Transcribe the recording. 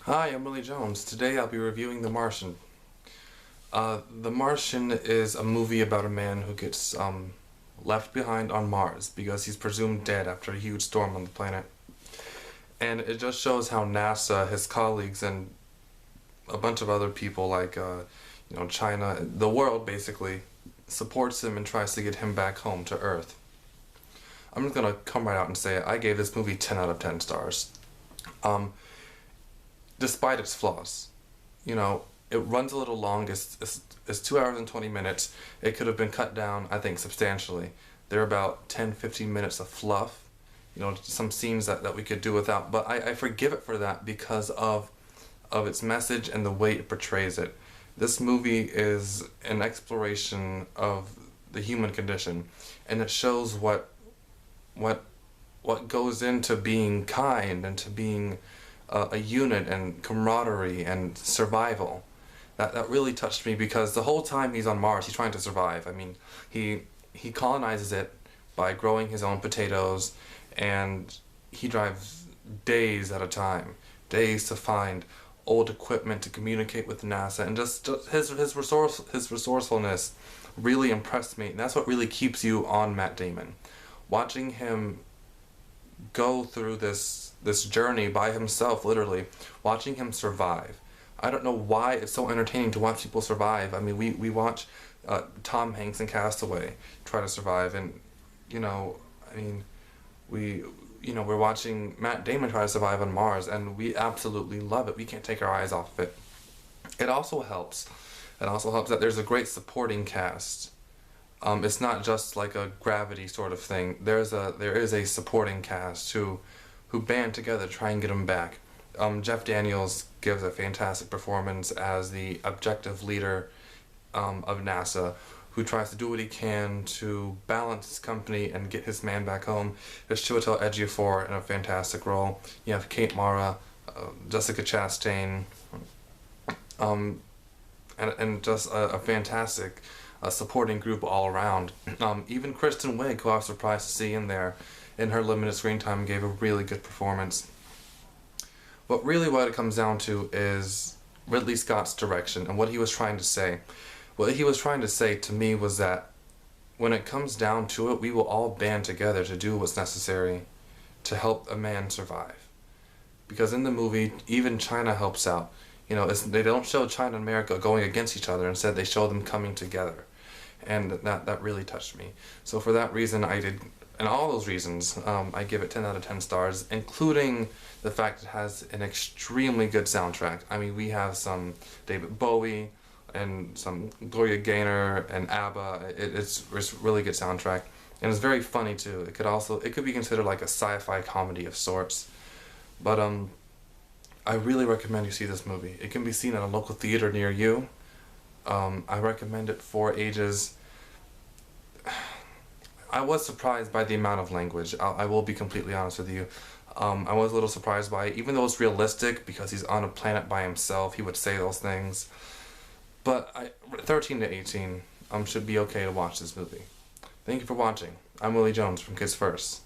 Hi, I'm Willie Jones. Today I'll be reviewing The Martian. The Martian is a movie about a man who gets left behind on Mars because he's presumed dead after a huge storm on the planet. And it just shows how NASA, his colleagues, and a bunch of other people like China, the world basically, supports him and tries to get him back home to Earth. I'm just gonna come right out and say it. I gave this movie 10 out of 10 stars. Despite its flaws. It runs a little long. It's 2 hours and 20 minutes. It could have been cut down, I think, substantially. There are about 10-15 minutes of fluff, some scenes that we could do without, but I forgive it for that because of its message and the way it portrays it. This movie is an exploration of the human condition, and it shows what goes into being kind and to being a unit and camaraderie and survival. That really touched me because the whole time he's on Mars, he's trying to survive. I mean, he colonizes it by growing his own potatoes, and he drives days at a time, days to find old equipment to communicate with NASA, and just his resourcefulness really impressed me. And that's what really keeps you on Matt Damon, watching him go through this journey by himself, literally, watching him survive. I don't know why it's so entertaining to watch people survive. I mean, we watch Tom Hanks in Castaway try to survive, and we're watching Matt Damon try to survive on Mars, and we absolutely love it. We can't take our eyes off of it. It also helps that there's a great supporting cast. It's not just like a Gravity sort of thing. There is a supporting cast who band together to try and get him back. Jeff Daniels gives a fantastic performance as the objective leader of NASA, who tries to do what he can to balance his company and get his man back home. There's Chiwetel Ejiofor in a fantastic role. You have Kate Mara, Jessica Chastain, and just a fantastic supporting group all around. Even Kristen Wiig, who I was surprised to see in there in her limited screen time, gave a really good performance. But really what it comes down to is Ridley Scott's direction and what he was trying to say. What he was trying to say to me was that when it comes down to it, we will all band together to do what's necessary to help a man survive. Because in the movie, even China helps out. They don't show China and America going against each other. Instead, they show them coming together. And that really touched me. So for that reason, and all those reasons, I give it 10 out of 10 stars, including the fact it has an extremely good soundtrack. I mean, we have some David Bowie and some Gloria Gaynor and ABBA. It's really good soundtrack, and it's very funny too. It could be considered like a sci-fi comedy of sorts. But I really recommend you see this movie. It can be seen at a local theater near you. I recommend it for ages. I was surprised by the amount of language. I will be completely honest with you. I was a little surprised by it, even though it's realistic because he's on a planet by himself. He would say those things. But 13 to 18 should be okay to watch this movie. Thank you for watching. I'm Willie Jones from Kids First.